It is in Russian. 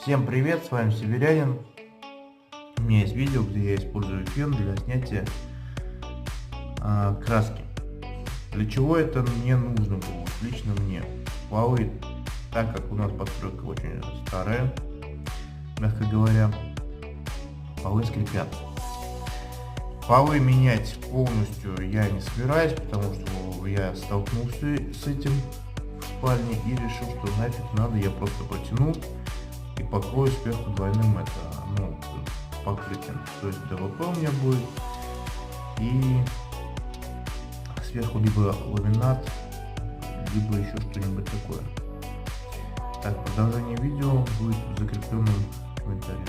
Всем привет, с вами Северянин. У меня есть видео, где я использую фен для снятия краски. Для чего это мне нужно было, лично мне? Полы, так как у нас постройка очень старая, мягко говоря, полы скрипят. Полы менять полностью я не собираюсь, потому что я столкнулся с этим в спальне и решил, что нафиг надо, я просто протяну и покрою сверху двойным покрытием. То есть ДВП у меня будет и сверху либо ламинат, либо еще что-нибудь такое. Так, продолжение видео будет в закрепленном комментарии.